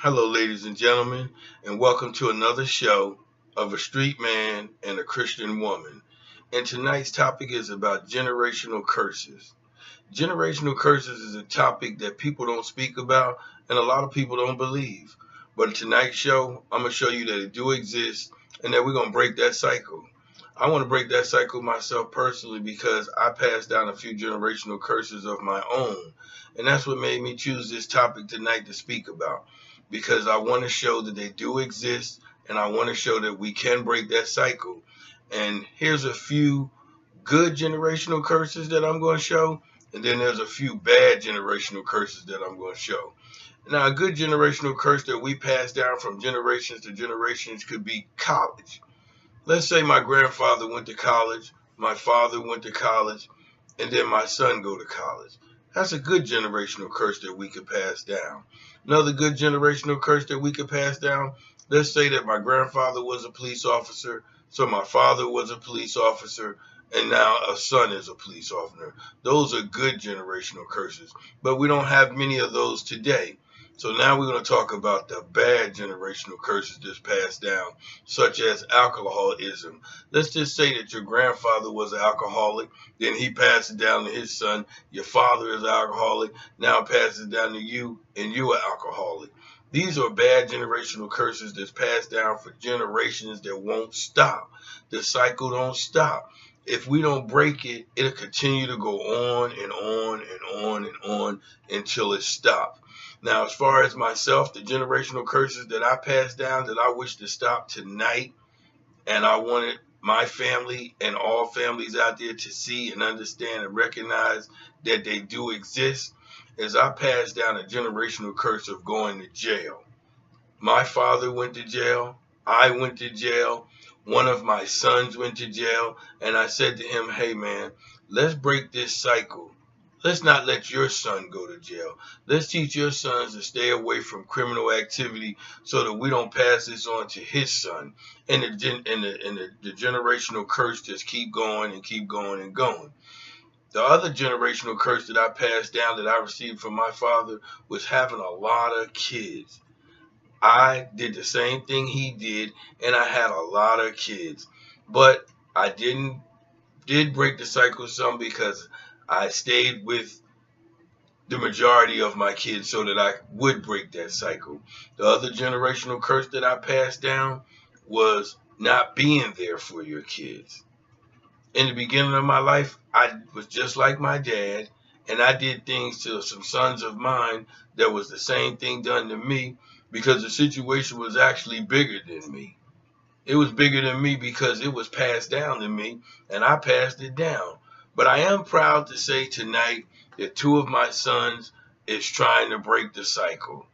Hello, ladies and gentlemen, and welcome to another show of a street man and a Christian woman. And tonight's topic is about generational curses. Generational curses is a topic that people don't speak about and a lot of people don't believe. But tonight's show, I'm going to show you that it do exist and that we're going to break that cycle. I want to break that cycle myself personally because I passed down a few generational curses of my own. And that's what made me choose this topic tonight to speak about. Because I want to show that they do exist and I want to show that we can break that cycle. And here's a few good generational curses that I'm going to show, and then there's a few bad generational curses that I'm going to show. Now, a good generational curse that we pass down from generations to generations could be college. Let's say my grandfather went to college, my father went to college, and then my son go to college. That's a good generational curse that we could pass down. Another good generational curse that we could pass down, let's say that my grandfather was a police officer, so my father was a police officer, and now a son is a police officer. Those are good generational curses, but we don't have many of those today. So now we're going to talk about the bad generational curses that's passed down, such as alcoholism. Let's just say that your grandfather was an alcoholic, then he passed it down to his son. Your father is an alcoholic, now it passes down to you, and you're an alcoholic. These are bad generational curses that's passed down for generations that won't stop. The cycle don't stop. If we don't break it, it'll continue to go on and on and on and on until it stops. Now, as far as myself, the generational curses that I passed down that I wish to stop tonight, and I wanted my family and all families out there to see and understand and recognize that they do exist, is I passed down a generational curse of going to jail. My father went to jail. I went to jail. One of my sons went to jail. And I said to him, hey, man, let's break this cycle. Let's not let your son go to jail. Let's teach your sons to stay away from criminal activity so that we don't pass this on to his son. And the generational curse just keep going and keep going and going. The other generational curse that I passed down that I received from my father was having a lot of kids. I did the same thing he did, and I had a lot of kids. But I did break the cycle some because I stayed with the majority of my kids so that I would break that cycle. The other generational curse that I passed down was not being there for your kids. In the beginning of my life, I was just like my dad, and I did things to some sons of mine that was the same thing done to me because the situation was actually bigger than me. It was bigger than me because it was passed down to me, and I passed it down. But I am proud to say tonight that two of my sons is trying to break the cycle.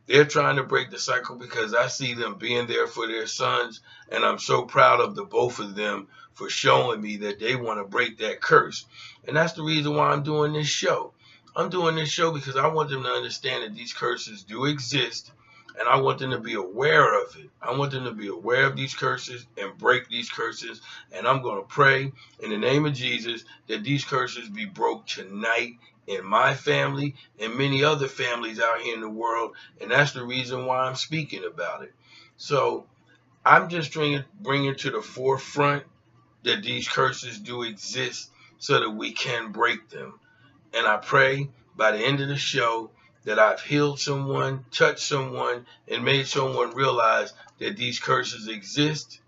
They're trying to break the cycle because I see them being there for their sons, and I'm so proud of the both of them for showing me that they want to break that curse. And that's the reason why I'm doing this show. I'm doing this show because I want them to understand that these curses do exist, and I want them to be aware of it. I want them to be aware of these curses and break these curses. And I'm going to pray in the name of Jesus that these curses be broke tonight in my family and many other families out here in the world. And that's the reason why I'm speaking about it. So I'm just bringing to the forefront that these curses do exist so that we can break them. And I pray by the end of the show that I've healed someone, touched someone, and made someone realize that these curses exist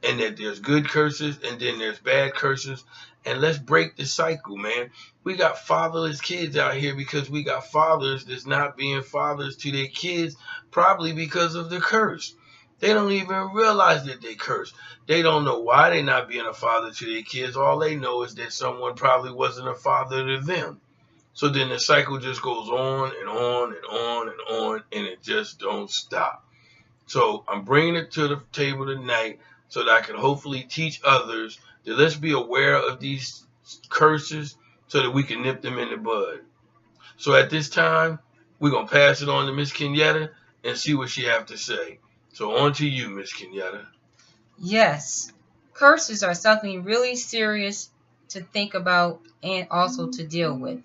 and that there's good curses and then there's bad curses. And let's break the cycle, man. We got fatherless kids out here because we got fathers that's not being fathers to their kids, probably because of the curse. They don't even realize that they curse. They don't know why they're not being a father to their kids. All they know is that someone probably wasn't a father to them. So then the cycle just goes on and on and on and on, and it just don't stop. So I'm bringing it to the table tonight so that I can hopefully teach others that let's be aware of these curses so that we can nip them in the bud. So at this time, we're going to pass it on to Miss Kenyatta and see what she have to say. So on to you, Miss Kenyatta. Yes, curses are something really serious to think about and also to deal with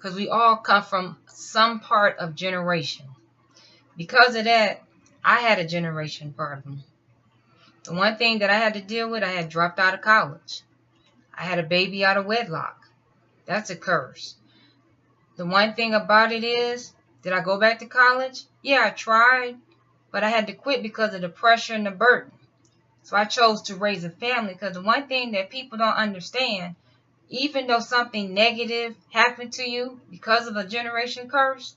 because we all come from some part of generation. Because of that, I had a generation problem. The one thing that I had to deal with, I had dropped out of college. I had a baby out of wedlock. That's a curse. The one thing about it is, did I go back to college? Yeah, I tried, but I had to quit because of the pressure and the burden. So I chose to raise a family, because the one thing that people don't understand, even though something negative happened to you because of a generation curse,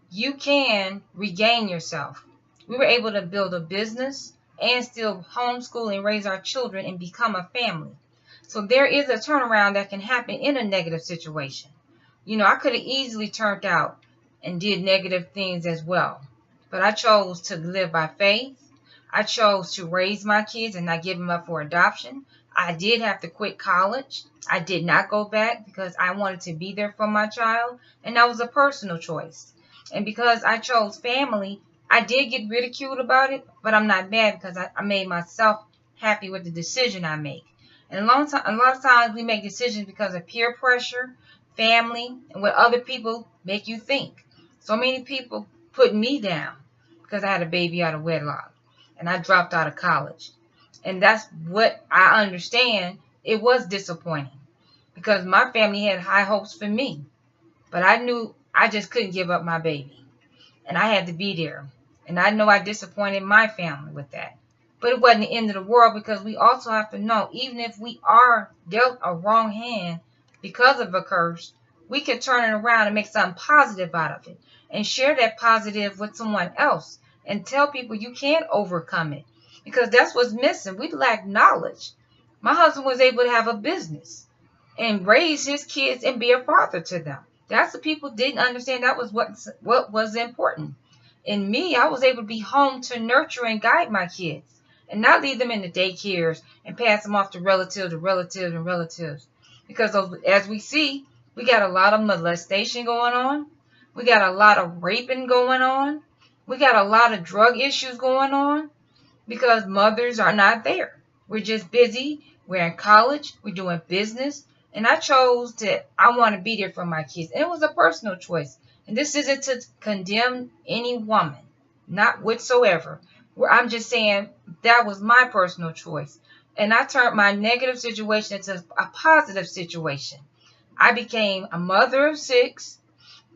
you can regain yourself. We were able to build a business and still homeschool and raise our children and become a family. So there is a turnaround that can happen in a negative situation. I could have easily turned out and did negative things as well. But I chose to live by faith. I chose to raise my kids and not give them up for adoption. I did have to quit college. I did not go back because I wanted to be there for my child. And that was a personal choice. And because I chose family, I did get ridiculed about it, but I'm not mad because I made myself happy with the decision I make. And a lot of times we make decisions because of peer pressure, family, and what other people make you think. So many people put me down because I had a baby out of wedlock and I dropped out of college. And that's what I understand. It was disappointing because my family had high hopes for me, but I knew I just couldn't give up my baby and I had to be there. And I know I disappointed my family with that. But it wasn't the end of the world, because we also have to know, even if we are dealt a wrong hand because of a curse, we can turn it around and make something positive out of it and share that positive with someone else and tell people you can overcome it, because that's what's missing. We lack knowledge. My husband was able to have a business and raise his kids and be a father to them. That's what people didn't understand. That was what was important. In me, I was able to be home to nurture and guide my kids and not leave them in the daycares and pass them off to relatives. Because as we see, we got a lot of molestation going on. We got a lot of raping going on. We got a lot of drug issues going on because mothers are not there. We're just busy. We're in college. We're doing business. And I chose that I want to be there for my kids. And it was a personal choice. And this isn't to condemn any woman, not whatsoever. I'm just saying that was my personal choice. And I turned my negative situation into a positive situation. I became a mother of 6.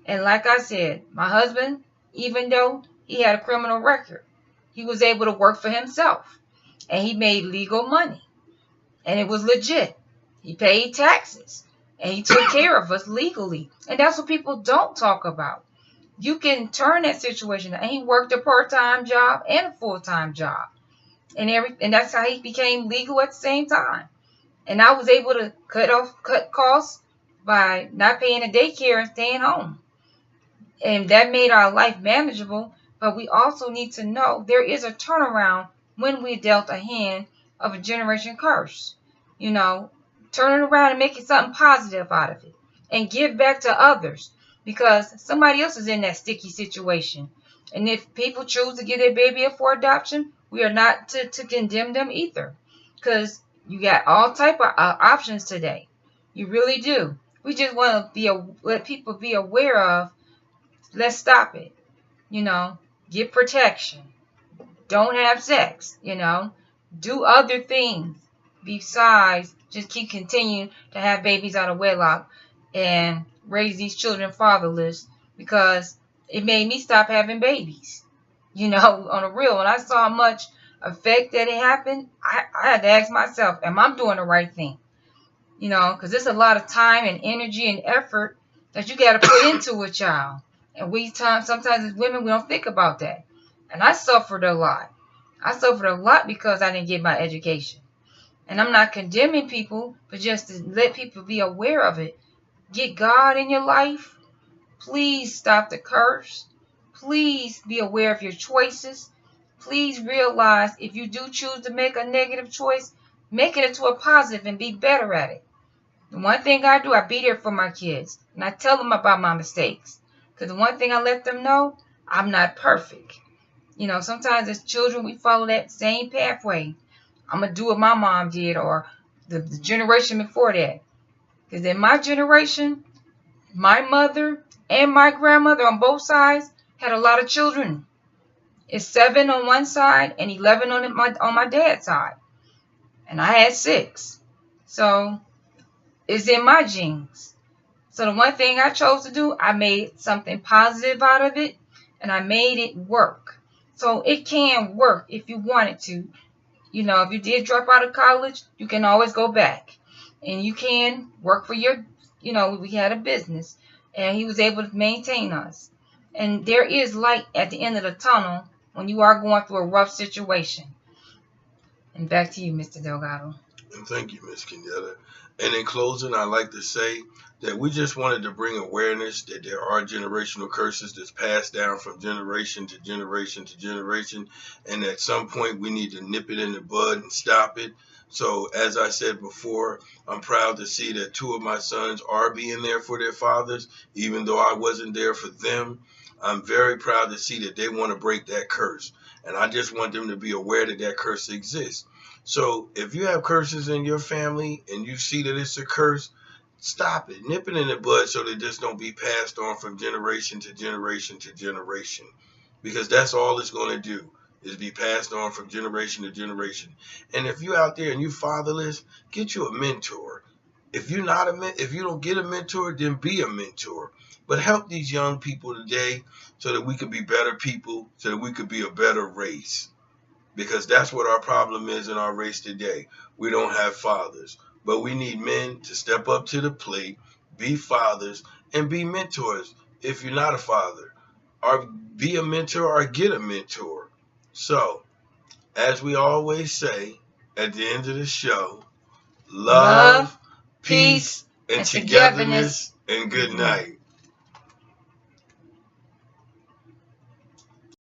And like I said, my husband, even though he had a criminal record, he was able to work for himself. And he made legal money. And it was legit. He paid taxes. And he took care of us legally. And that's what people don't talk about. You can turn that situation. And he worked a part-time job and a full-time job. And that's how he became legal at the same time. And I was able to cut costs by not paying a daycare and staying home. And that made our life manageable. But we also need to know there is a turnaround when we dealt a hand of a generation curse. Turn it around and making something positive out of it. And give back to others. Because somebody else is in that sticky situation. And if people choose to give their baby up for adoption, we are not to condemn them either. Because you got all type of options today. You really do. We just want to let people be aware of, let's stop it. Get protection. Don't have sex. Do other things besides just keep continuing to have babies out of wedlock and raise these children fatherless, because it made me stop having babies. On a real, when I saw how much effect that it happened, I had to ask myself, am I doing the right thing? Because it's a lot of time and energy and effort that you got to put into a child. And sometimes as women, we don't think about that. And I suffered a lot. I suffered a lot because I didn't get my education. And I'm not condemning people, but just to let people be aware of it. Get God in your life. Please stop the curse. Please be aware of your choices. Please realize if you do choose to make a negative choice, make it into a positive and be better at it. The one thing I do, I be there for my kids. And I tell them about my mistakes. Because the one thing I let them know, I'm not perfect. Sometimes as children, we follow that same pathway. I'm going to do what my mom did or the generation before that. Because in my generation, my mother and my grandmother on both sides had a lot of children. It's 7 on one side and 11 on my dad's side. And I had 6. So it's in my genes. So the one thing I chose to do, I made something positive out of it, and I made it work. So it can work if you wanted to. You know, if you did drop out of college, you can always go back. And you can work for your, you know, we had a business, and he was able to maintain us. And there is light at the end of the tunnel when you are going through a rough situation. And back to you, Mr. Delgado. And thank you, Miss Kenyatta. And in closing, I'd like to say that we just wanted to bring awareness that there are generational curses that's passed down from generation to generation to generation. And at some point, we need to nip it in the bud and stop it. So as I said before, I'm proud to see that 2 of my sons are being there for their fathers, even though I wasn't there for them. I'm very proud to see that they want to break that curse. And I just want them to be aware that that curse exists. So if you have curses in your family and you see that it's a curse, stop it. Nip it in the bud so that this don't be passed on from generation to generation to generation. Because that's all it's going to do, is be passed on from generation to generation. And if you're out there and you're fatherless, get you a mentor. If you don't get a mentor, then be a mentor. But help these young people today so that we can be better people, so that we could be a better race. Because that's what our problem is in our race today. We don't have fathers. But we need men to step up to the plate, be fathers, and be mentors if you're not a father. Or be a mentor or get a mentor. So, as we always say at the end of the show, love, peace, and togetherness, and good night.